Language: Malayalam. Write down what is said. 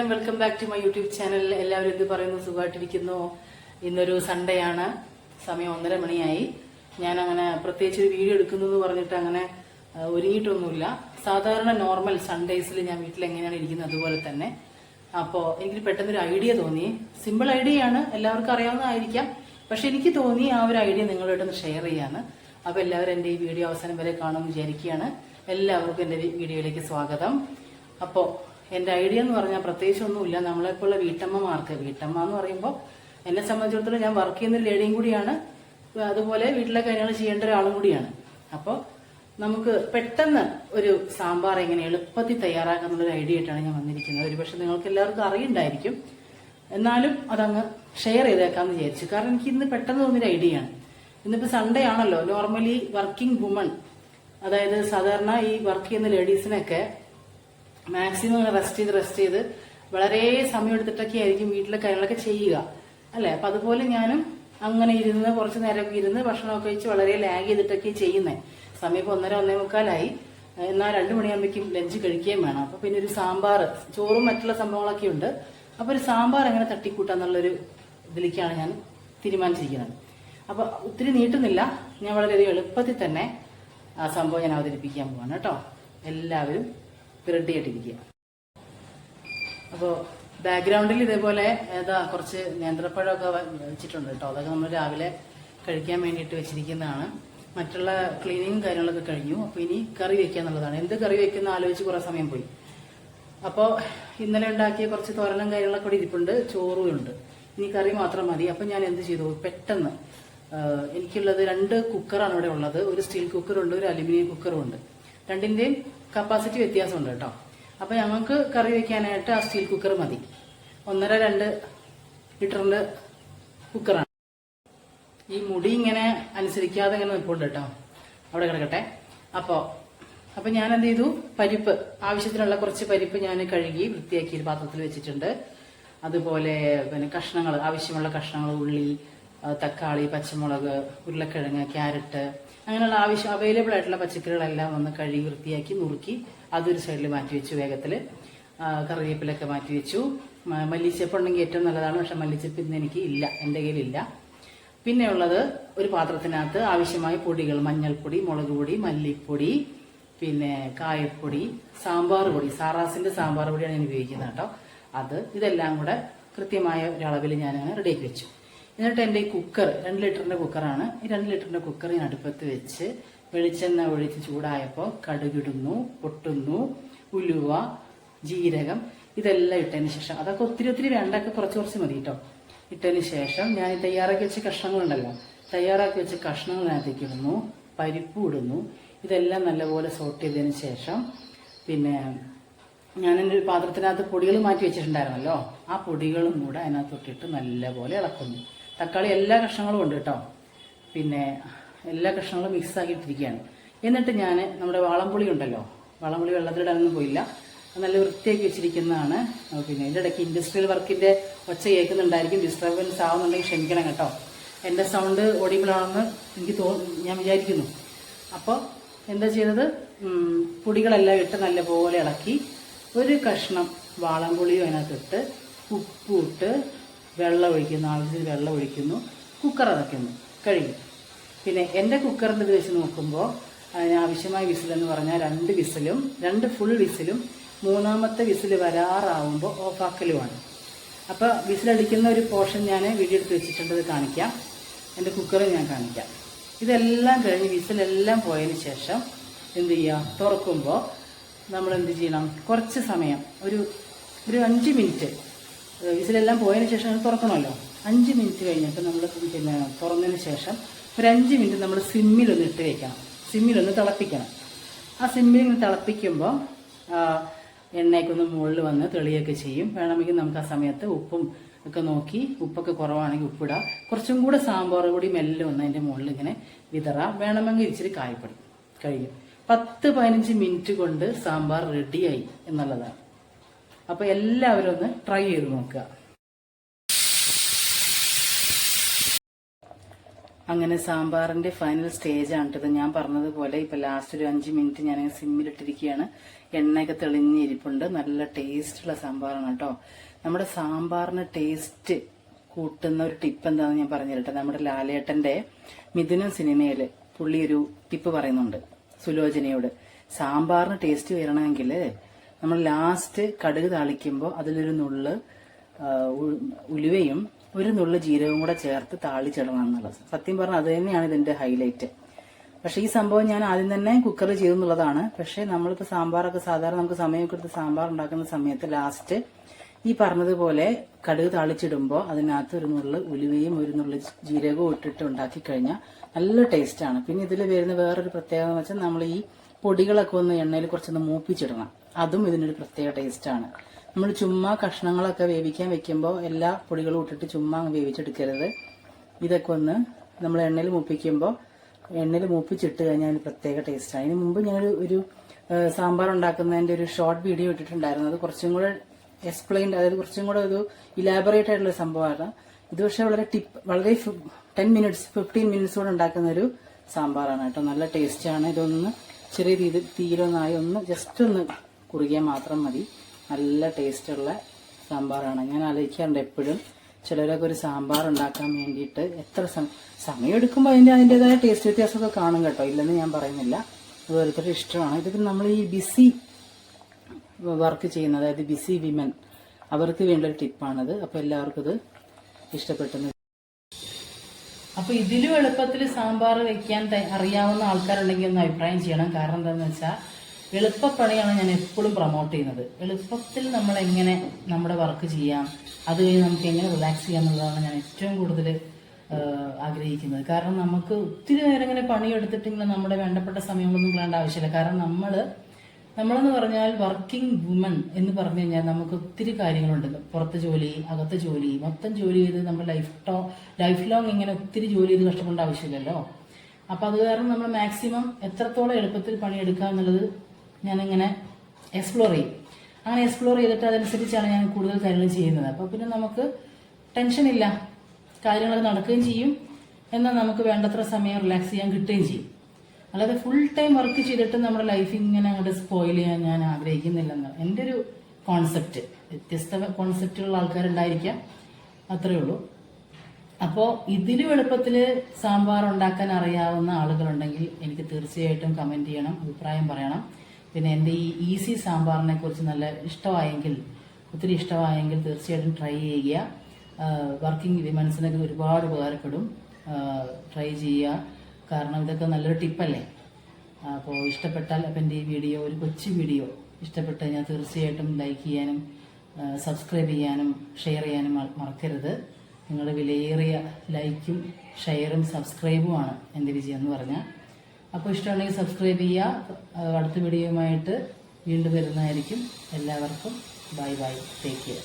നമസ്കാരം, welcome back to my YouTube channel. എല്ലാവരും എന്ത് പറയുന്നു? സുഖമായിട്ടിരിക്കുന്നു. ഇന്നൊരു സൺഡേ ആണ്, സമയം 1:30 മണിയായി. ഞാൻ അങ്ങനെ പ്രത്യേകിച്ച് ഒരു വീഡിയോ എടുക്കുന്നു എന്ന് പറഞ്ഞിട്ട് അങ്ങനെ ഒരുങ്ങിയിട്ടൊന്നുമില്ല. സാധാരണ നോർമൽ സൺഡേസിൽ ഞാൻ വീട്ടിൽ എങ്ങനെയാണ് ഇരിക്കുന്നത് അതുപോലെ തന്നെ. അപ്പോൾ എനിക്ക് പെട്ടെന്നൊരു ഐഡിയ തോന്നി. സിമ്പിൾ ഐഡിയ ആണ്, എല്ലാവർക്കും അറിയാവുന്നതായിരിക്കാം. പക്ഷെ എനിക്ക് തോന്നി ആ ഒരു ഐഡിയ നിങ്ങളോടൊന്ന് ഷെയർ ചെയ്യാന്ന്. അപ്പോൾ എല്ലാവരും എൻ്റെ ഈ വീഡിയോ അവസാനം വരെ കാണുമെന്ന് വിചാരിക്കുകയാണ്. എല്ലാവർക്കും എൻ്റെ വീഡിയോയിലേക്ക് സ്വാഗതം. അപ്പോൾ എൻ്റെ ഐഡിയ എന്ന് പറഞ്ഞാൽ പ്രത്യേകിച്ചൊന്നുമില്ല. നമ്മളെപ്പോലുള്ള വീട്ടമ്മമാർക്ക്, വീട്ടമ്മ എന്ന് പറയുമ്പോൾ എന്നെ സംബന്ധിച്ചിടത്തോളം ഞാൻ വർക്ക് ചെയ്യുന്ന ഒരു ലേഡിയും കൂടിയാണ്, അതുപോലെ വീട്ടിലെ കാര്യങ്ങൾ ചെയ്യേണ്ട ഒരാളും കൂടിയാണ്. അപ്പോൾ നമുക്ക് പെട്ടെന്ന് ഒരു സാമ്പാർ എങ്ങനെ എളുപ്പത്തിൽ തയ്യാറാക്കാന്നുള്ളൊരു ഐഡിയ ആയിട്ടാണ് ഞാൻ വന്നിരിക്കുന്നത്. ഒരുപക്ഷെ നിങ്ങൾക്ക് എല്ലാവർക്കും അറിയുണ്ടായിരിക്കും, എന്നാലും അതങ്ങ് ഷെയർ ചെയ്തേക്കാമെന്ന് വിചാരിച്ചു. കാരണം എനിക്ക് ഇന്ന് പെട്ടെന്ന് തോന്നിയൊരു ഐഡിയ ആണ്. ഇന്നിപ്പോൾ സൺഡേ ആണല്ലോ. നോർമലി വർക്കിംഗ് വുമൺ, അതായത് സാധാരണ ഈ വർക്ക് ചെയ്യുന്ന ലേഡീസിനൊക്കെ മാക്സിമം റെസ്റ്റ് ചെയ്ത് വളരെ സമയം എടുത്തിട്ടൊക്കെ ആയിരിക്കും വീട്ടിലെ കാര്യങ്ങളൊക്കെ ചെയ്യുക, അല്ലെ? അപ്പൊ അതുപോലെ ഞാനും അങ്ങനെ ഇരുന്ന് കുറച്ചു നേരമൊക്കെ ഇരുന്ന് ഭക്ഷണമൊക്കെ കഴിച്ച് വളരെ ലാഗ് ചെയ്തിട്ടൊക്കെ ചെയ്യുന്നത്. സമയം ഇപ്പൊ 1:30-1:45, എന്നാൽ 2 മണിയാകുമ്പോഴേക്കും ലഞ്ച് കഴിക്കുകയും വേണം. അപ്പൊ പിന്നെ ഒരു സാമ്പാർ, ചോറും മറ്റുള്ള സംഭവങ്ങളൊക്കെ ഉണ്ട്. അപ്പൊ ഒരു സാമ്പാർ എങ്ങനെ തട്ടിക്കൂട്ടാന്നുള്ളൊരു ഇതിലേക്കാണ് ഞാൻ തീരുമാനിച്ചിരിക്കുന്നത്. അപ്പൊ ഒത്തിരി നീട്ടുന്നില്ല, ഞാൻ വളരെയധികം എളുപ്പത്തിൽ തന്നെ ആ സംഭവം ഞാൻ അവതരിപ്പിക്കാൻ പോവാണ് കേട്ടോ. എല്ലാവരും റെഡി ആയിട്ടിരിക്കുക. അപ്പോൾ ബാക്ക്ഗ്രൗണ്ടിൽ ഇതേപോലെ കുറച്ച് നേന്ത്രപ്പഴമൊക്കെ വെച്ചിട്ടുണ്ട് കേട്ടോ. അതൊക്കെ നമ്മൾ രാവിലെ കഴിക്കാൻ വേണ്ടിയിട്ട് വെച്ചിരിക്കുന്നതാണ്. മറ്റുള്ള ക്ലീനിങ്ങും കാര്യങ്ങളൊക്കെ കഴിഞ്ഞു. അപ്പോൾ ഇനി കറി വെക്കുക എന്നുള്ളതാണ്. എന്ത് കറി വെക്കുന്ന ആലോചിച്ച് കുറേ സമയം പോയി. അപ്പോൾ ഇന്നലെ ഉണ്ടാക്കിയ കുറച്ച് തോരനും കാര്യങ്ങളൊക്കെ കൂടി ഇരിപ്പുണ്ട്, ചോറും ഉണ്ട്. ഇനി കറി മാത്രം മതി. അപ്പം ഞാൻ എന്ത് ചെയ്തു, പെട്ടെന്ന് എനിക്കുള്ളത് 2 കുക്കറാണ് ഇവിടെ ഉള്ളത്. ഒരു സ്റ്റീൽ കുക്കറുണ്ട്, ഒരു അലുമിനിയം കുക്കറും ഉണ്ട്. രണ്ടിന്റെയും കപ്പാസിറ്റി വ്യത്യാസമുണ്ട് കേട്ടോ. അപ്പൊ ഞങ്ങൾക്ക് കറി വെക്കാനായിട്ട് ആ സ്റ്റീൽ കുക്കർ മതി. 1.5-2 ലിറ്ററിന്റെ കുക്കറാണ്. ഈ മുടി ഇങ്ങനെ അനുസരിക്കാതെ ഇങ്ങനെ നിൽപ്പുണ്ട് കേട്ടോ, അവിടെ കിടക്കട്ടെ. അപ്പൊ ഞാൻ എന്ത് ചെയ്തു, പരിപ്പ്, ആവശ്യത്തിനുള്ള കുറച്ച് പരിപ്പ് ഞാൻ കഴുകി വൃത്തിയാക്കി ഒരു പാത്രത്തിൽ വെച്ചിട്ടുണ്ട്. അതുപോലെ പിന്നെ കഷ്ണങ്ങൾ, ആവശ്യമുള്ള കഷ്ണങ്ങൾ, ഉള്ളി, തക്കാളി, പച്ചമുളക്, ഉരുളക്കിഴങ്ങ്, ക്യാരറ്റ്, അങ്ങനെയുള്ള അവൈലബിൾ ആയിട്ടുള്ള പച്ചക്കറികളെല്ലാം ഒന്ന് കഴുകി വൃത്തിയാക്കി നുറുക്കി അതൊരു സൈഡിൽ മാറ്റി വെച്ചു. വേഗത്തിൽ കറിവേപ്പിലൊക്കെ മാറ്റി വെച്ചു. മല്ലിച്ചപ്പ് ഉണ്ടെങ്കിൽ ഏറ്റവും നല്ലതാണ്, പക്ഷെ മല്ലിച്ചപ്പ് ഇന്ന് എനിക്ക് ഇല്ല, എൻ്റെ കയ്യിലില്ല. പിന്നെ ഉള്ളത് ഒരു പാത്രത്തിനകത്ത് ആവശ്യമായ പൊടികൾ, മഞ്ഞൾപ്പൊടി, മുളക് പൊടി, മല്ലിപ്പൊടി, പിന്നെ കായപ്പൊടി, സാമ്പാർ പൊടി, സാറാസിന്റെ സാമ്പാർ പൊടിയാണ് ഞാൻ ഉപയോഗിക്കുന്നത് കേട്ടോ. ഇതെല്ലാം കൂടെ കൃത്യമായ ഒരളവിൽ ഞാൻ റെഡിയാക്കി വെച്ചു. എന്നിട്ട് എൻ്റെ ഈ കുക്കർ 2 ലിറ്ററിന്റെ കുക്കറാണ്. ഈ 2 ലിറ്ററിന്റെ കുക്കർ ഞാൻ അടുപ്പത്ത് വെച്ച് വെളിച്ചെണ്ണ ഒഴിച്ച് ചൂടായപ്പോൾ കടുകിടുന്നു, പൊട്ടുന്നു, ഉലുവ, ജീരകം, ഇതെല്ലാം ഇട്ടതിന് ശേഷം, അതൊക്കെ ഒത്തിരി വേണ്ടൊക്കെ കുറച്ച് മതി കേട്ടോ. ഇട്ടതിന് ശേഷം ഞാൻ തയ്യാറാക്കി വെച്ച കഷ്ണങ്ങളുണ്ടല്ലോ, തയ്യാറാക്കി വെച്ച കഷ്ണങ്ങളിനകത്തേക്ക് ഇടുന്നു, പരിപ്പ് ഇടുന്നു. ഇതെല്ലാം നല്ലപോലെ സോട്ട് ചെയ്തതിന് ശേഷം പിന്നെ ഞാൻ എൻ്റെ ഒരു പാത്രത്തിനകത്ത് പൊടികൾ മാറ്റി വെച്ചിട്ടുണ്ടായിരുന്നല്ലോ, ആ പൊടികളും കൂടെ അതിനകത്തൊട്ടിട്ട് നല്ലപോലെ ഇളക്കുന്നു. തക്കാളി എല്ലാ കഷ്ണങ്ങളും ഉണ്ട് കേട്ടോ. പിന്നെ എല്ലാ കഷ്ണങ്ങളും മിക്സ് ആക്കിയിട്ടിരിക്കുകയാണ്. എന്നിട്ട് ഞാൻ നമ്മുടെ വാളംപുളി ഉണ്ടല്ലോ, വാളംപുളി വെള്ളത്തിലിടാനൊന്നും പോയില്ല, നല്ല വൃത്തിയാക്കി വെച്ചിരിക്കുന്നതാണ്. പിന്നെ ഇതിൻ്റെ ഇടയ്ക്ക് ഇൻഡസ്ട്രിയൽ വർക്കിന്റെ ഒച്ച കേൾക്കുന്നുണ്ടായിരിക്കും, ഡിസ്റ്റർബൻസ് ആവുന്നുണ്ടെങ്കിൽ ക്ഷമിക്കണം കേട്ടോ. എൻ്റെ സൗണ്ട് ഓഡിബിൾ ആണെന്ന് എനിക്ക് ഞാൻ വിചാരിക്കുന്നു. അപ്പോൾ എന്താ ചെയ്തത്, പൊടികളെല്ലാം ഇട്ട് നല്ലപോലെ ഇളക്കി ഒരു കഷ്ണം വാളംപുളിയും അതിനകത്തിട്ട് ഉപ്പും ഇട്ട് വെള്ളം ഒഴിക്കുന്നു, ആവശ്യത്തിന് വെള്ളം ഒഴിക്കുന്നു, കുക്കർ അടയ്ക്കുന്നു, കഴിയും. പിന്നെ എൻ്റെ കുക്കറിൻ്റെ ഇത് വെച്ച് നോക്കുമ്പോൾ അതിന് ആവശ്യമായ വിസിലെന്ന് പറഞ്ഞാൽ 2 വിസിലും 2 ഫുൾ വിസിലും 3ാമത്തെ വിസിൽ വരാറാവുമ്പോൾ ഓഫാക്കലുമാണ്. അപ്പോൾ വിസിലടിക്കുന്ന ഒരു പോർഷൻ ഞാൻ വീഡിയോ എടുത്ത് വെച്ചിട്ടുണ്ട്, കാണിക്കാം. എൻ്റെ കുക്കർ ഞാൻ കാണിക്കാം. ഇതെല്ലാം കഴിഞ്ഞ് വിസിലെല്ലാം പോയതിന് ശേഷം എന്ത് ചെയ്യുക, തുറക്കുമ്പോൾ നമ്മൾ എന്ത് ചെയ്യണം, കുറച്ച് സമയം, ഒരു 5 മിനിറ്റ്, വിസിലെല്ലാം പോയതിന് ശേഷം തുറക്കണമല്ലോ. 5 മിനിറ്റ് കഴിഞ്ഞിട്ട് നമ്മൾ പിന്നെ തുറന്നതിന് ശേഷം ഒരു 5 മിനിറ്റ് നമ്മൾ സിമ്മിലൊന്ന് ഇട്ട് വെക്കണം, സിമ്മിലൊന്ന് തിളപ്പിക്കണം. ആ സിമ്മിൽ തിളപ്പിക്കുമ്പോൾ എണ്ണയ്ക്കൊന്ന് മുകളിൽ വന്ന് തെളിയൊക്കെ ചെയ്യും. വേണമെങ്കിൽ നമുക്ക് ആ സമയത്ത് ഉപ്പും ഒക്കെ നോക്കി, ഉപ്പൊക്കെ കുറവാണെങ്കിൽ ഉപ്പിടാം. കുറച്ചും കൂടെ സാമ്പാർ പൊടി മെല്ലെ ഒന്ന് അതിൻ്റെ മുകളിൽ ഇങ്ങനെ വിതറാം. വേണമെങ്കിൽ ഇച്ചിരി കായപ്പൊടി. കഴിയും. 10-15 മിനിറ്റ് കൊണ്ട് സാമ്പാർ റെഡിയായി എന്നുള്ളതാണ്. അപ്പൊ എല്ലാവരും ഒന്ന് ട്രൈ ചെയ്ത് നോക്കുക. അങ്ങനെ സാമ്പാറിന്റെ ഫൈനൽ സ്റ്റേജാണ് ഇത്. ഞാൻ പറഞ്ഞതുപോലെ ഇപ്പൊ ലാസ്റ്റ് ഒരു 5 മിനിറ്റ് ഞാൻ സിമ്മിലിട്ടിരിക്കുകയാണ്. എണ്ണയൊക്കെ തെളിഞ്ഞിരിപ്പുണ്ട്. നല്ല ടേസ്റ്റുള്ള സാമ്പാറാണ് കേട്ടോ. നമ്മുടെ സാമ്പാറിന് ടേസ്റ്റ് കൂട്ടുന്ന ഒരു ടിപ്പ് എന്താണെന്ന് ഞാൻ പറഞ്ഞു തരട്ടെ. നമ്മുടെ ലാലേട്ടന്റെ മിഥുനം സിനിമയില് പുള്ളി ഒരു ടിപ്പ് പറയുന്നുണ്ട് സുലോചനയോട്. സാമ്പാറിന് ടേസ്റ്റ് വരണമെങ്കിൽ നമ്മൾ ലാസ്റ്റ് കടുക് താളിക്കുമ്പോൾ അതിലൊരു നുള്ള് ഉലുവയും ഒരു നുള്ള് ജീരകവും കൂടെ ചേർത്ത് താളിച്ചിടണം എന്നുള്ളത്. സത്യം പറഞ്ഞാൽ അത് തന്നെയാണ് ഇതിന്റെ ഹൈലൈറ്റ്. പക്ഷെ ഈ സംഭവം ഞാൻ ആദ്യം തന്നെ കുക്കറിൽ ചെയ്തെന്നുള്ളതാണ്. പക്ഷെ നമ്മളിപ്പോ സാമ്പാറൊക്കെ സാധാരണ നമുക്ക് സമയമൊക്കെ എടുത്ത് സാമ്പാർ ഉണ്ടാക്കുന്ന സമയത്ത് ലാസ്റ്റ് ഈ പറഞ്ഞതുപോലെ കടുക് താളിച്ചിടുമ്പോൾ അതിനകത്ത് ഒരു നുള്ള് ഉലുവയും ഒരു നുള്ള് ജീരകവും ഇട്ടിട്ട് ഉണ്ടാക്കി കഴിഞ്ഞാൽ നല്ല ടേസ്റ്റാണ്. പിന്നെ ഇതിൽ വരുന്ന വേറൊരു പ്രത്യേകത എന്ന് വെച്ചാൽ നമ്മൾ ഈ പൊടികളൊക്കെ ഒന്ന് എണ്ണയിൽ കുറച്ചൊന്ന് മൂപ്പിച്ചിടണം. അതും ഇതിനൊരു പ്രത്യേക ടേസ്റ്റാണ്. നമ്മൾ ചുമ്മാ കഷ്ണങ്ങളൊക്കെ വേവിക്കാൻ വെക്കുമ്പോൾ എല്ലാ പൊടികളും ഇട്ടിട്ട് ചുമ്മാ വേവിച്ചെടുക്കരുത്. ഇതൊക്കെ ഒന്ന് നമ്മൾ എണ്ണയിൽ മൂപ്പിച്ചിട്ട് കഴിഞ്ഞാൽ അതിന് പ്രത്യേക ടേസ്റ്റാണ്. അതിന് മുമ്പ് ഞങ്ങൾ ഒരു സാമ്പാർ ഉണ്ടാക്കുന്നതിന്റെ ഒരു ഷോർട്ട് വീഡിയോ ഇട്ടിട്ടുണ്ടായിരുന്നു. അത് കുറച്ചും കൂടെ എക്സ്പ്ലെയിൻഡ്, അതായത് കുറച്ചും കൂടെ ഒരു ഇലാബറേറ്റ് ആയിട്ടുള്ള സംഭവമാണ് ഇത്. പക്ഷെ വളരെ 10 മിനിറ്റ്സ് 15 മിനിറ്റ്സ് കൂടെ ഉണ്ടാക്കുന്ന ഒരു സാമ്പാറാണ് കേട്ടോ. നല്ല ടേസ്റ്റാണ്. ഇതൊന്ന് ചെറിയ തീയിലൊന്നായി ഒന്ന് ജസ്റ്റ് ഒന്ന് കുറുകിയാൽ മാത്രം മതി. നല്ല ടേസ്റ്റുള്ള സാമ്പാറാണ്. ഞാൻ ആലോചിക്കാറുണ്ട് എപ്പോഴും, ചിലരൊക്കെ ഒരു സാമ്പാർ ഉണ്ടാക്കാൻ വേണ്ടിയിട്ട് എത്ര സമയം എടുക്കുമ്പോൾ അതിൻ്റെതായ ടേസ്റ്റ് വ്യത്യാസമൊക്കെ കാണും കേട്ടോ, ഇല്ലെന്ന് ഞാൻ പറയുന്നില്ല. അത് ഓരോരുത്തരുടെ ഇഷ്ടമാണ്. ഇതിപ്പോൾ നമ്മൾ ഈ ബിസി വർക്ക് ചെയ്യുന്ന, അതായത് ബിസി വിമൻ, അവർക്ക് വേണ്ടൊരു ടിപ്പാണത്. അപ്പോൾ എല്ലാവർക്കും ഇത് ഇഷ്ടപ്പെട്ടു. അപ്പൊ ഇതിലും എളുപ്പത്തിൽ സാമ്പാർ വെക്കാൻ അറിയാവുന്ന ആൾക്കാരുണ്ടെങ്കിൽ ഒന്ന് അഭിപ്രായം ചെയ്യണം. കാരണം എന്താണെന്ന് വെച്ചാൽ എളുപ്പപ്പണിയാണ് ഞാൻ എപ്പോഴും പ്രൊമോട്ട് ചെയ്യുന്നത്. എളുപ്പത്തിൽ നമ്മൾ എങ്ങനെ നമ്മുടെ വർക്ക് ചെയ്യാം, അത് കഴിഞ്ഞ് നമുക്ക് എങ്ങനെ റിലാക്സ് ചെയ്യാം എന്നുള്ളതാണ് ഞാൻ ഏറ്റവും കൂടുതൽ ആഗ്രഹിക്കുന്നത്. കാരണം നമുക്ക് ഒത്തിരി നേരം ഇങ്ങനെ പണിയെടുത്തിട്ടെങ്കിലും നമ്മുടെ വേണ്ടപ്പെട്ട സമയങ്ങളൊന്നും കളയേണ്ട ആവശ്യമില്ല. കാരണം നമ്മളെന്ന് പറഞ്ഞാൽ വർക്കിംഗ് വുമൺ എന്ന് പറഞ്ഞു കഴിഞ്ഞാൽ നമുക്ക് ഒത്തിരി കാര്യങ്ങളുണ്ട്. പുറത്ത് ജോലി, അകത്ത് ജോലി, മൊത്തം ജോലി ചെയ്ത് നമ്മുടെ ലൈഫ് ലോങ് ഇങ്ങനെ ഒത്തിരി ജോലി ചെയ്ത് കഷ്ടപ്പെടേണ്ട ആവശ്യമില്ലല്ലോ. അപ്പൊ അത് കാരണം നമ്മൾ മാക്സിമം എത്രത്തോളം എളുപ്പത്തിൽ പണിയെടുക്കുക എന്നുള്ളത് ഞാനിങ്ങനെ എക്സ്പ്ലോർ ചെയ്യും. അങ്ങനെ എക്സ്പ്ലോർ ചെയ്തിട്ട് അതനുസരിച്ചാണ് ഞാൻ കൂടുതൽ കാര്യങ്ങൾ ചെയ്യുന്നത്. അപ്പൊ പിന്നെ നമുക്ക് ടെൻഷനില്ല, കാര്യങ്ങളൊക്കെ നടക്കുകയും ചെയ്യും, എന്നാൽ നമുക്ക് വേണ്ടത്ര സമയം റിലാക്സ് ചെയ്യാൻ കിട്ടുകയും ചെയ്യും. അല്ലാതെ ഫുൾ ടൈം വർക്ക് ചെയ്തിട്ട് നമ്മുടെ ലൈഫ് ഇങ്ങനെ അങ്ങോട്ട് സ്പോയിൽ ചെയ്യാൻ ഞാൻ ആഗ്രഹിക്കുന്നില്ലെന്ന് എൻ്റെ ഒരു കോൺസെപ്റ്റ്. വ്യത്യസ്ത കോൺസെപ്റ്റുള്ള ആൾക്കാരുണ്ടായിരിക്കാം, അത്രയേ ഉള്ളൂ. അപ്പോൾ ഇതിലും എളുപ്പത്തിൽ സാമ്പാർ ഉണ്ടാക്കാൻ അറിയാവുന്ന ആളുകളുണ്ടെങ്കിൽ എനിക്ക് തീർച്ചയായിട്ടും കമൻറ്റ് ചെയ്യണം, അഭിപ്രായം പറയണം. പിന്നെ എൻ്റെ ഈ ഈസി സാമ്പാറിനെ കുറിച്ച് നല്ല ഒത്തിരി ഇഷ്ടമായെങ്കിൽ തീർച്ചയായിട്ടും ട്രൈ ചെയ്യുക. വർക്കിംഗ് വിമൻസിനൊക്കെ ഒരുപാട് ഉപകാരപ്പെടും. ട്രൈ ചെയ്യുക. കാരണം ഇതൊക്കെ നല്ലൊരു ടിപ്പല്ലേ. അപ്പോൾ ഇഷ്ടപ്പെട്ടാൽ അപ്പം എൻ്റെ ഈ വീഡിയോ, ഒരു കൊച്ചു വീഡിയോ ഇഷ്ടപ്പെട്ട് കഴിഞ്ഞാൽ തീർച്ചയായിട്ടും ലൈക്ക് ചെയ്യാനും സബ്സ്ക്രൈബ് ചെയ്യാനും ഷെയർ ചെയ്യാനും മറക്കരുത്. നിങ്ങളുടെ വിലയേറിയ ലൈക്കും ഷെയറും സബ്സ്ക്രൈബുമാണ് എൻ്റെ വിജയം എന്ന് പറഞ്ഞാൽ. അപ്പോൾ ഇഷ്ടമുണ്ടെങ്കിൽ സബ്സ്ക്രൈബ് ചെയ്യുക. അടുത്ത വീഡിയോയുമായിട്ട് വീണ്ടും വരുന്നതായിരിക്കും. എല്ലാവർക്കും ബൈ ബൈ, ടേക്ക് കെയർ.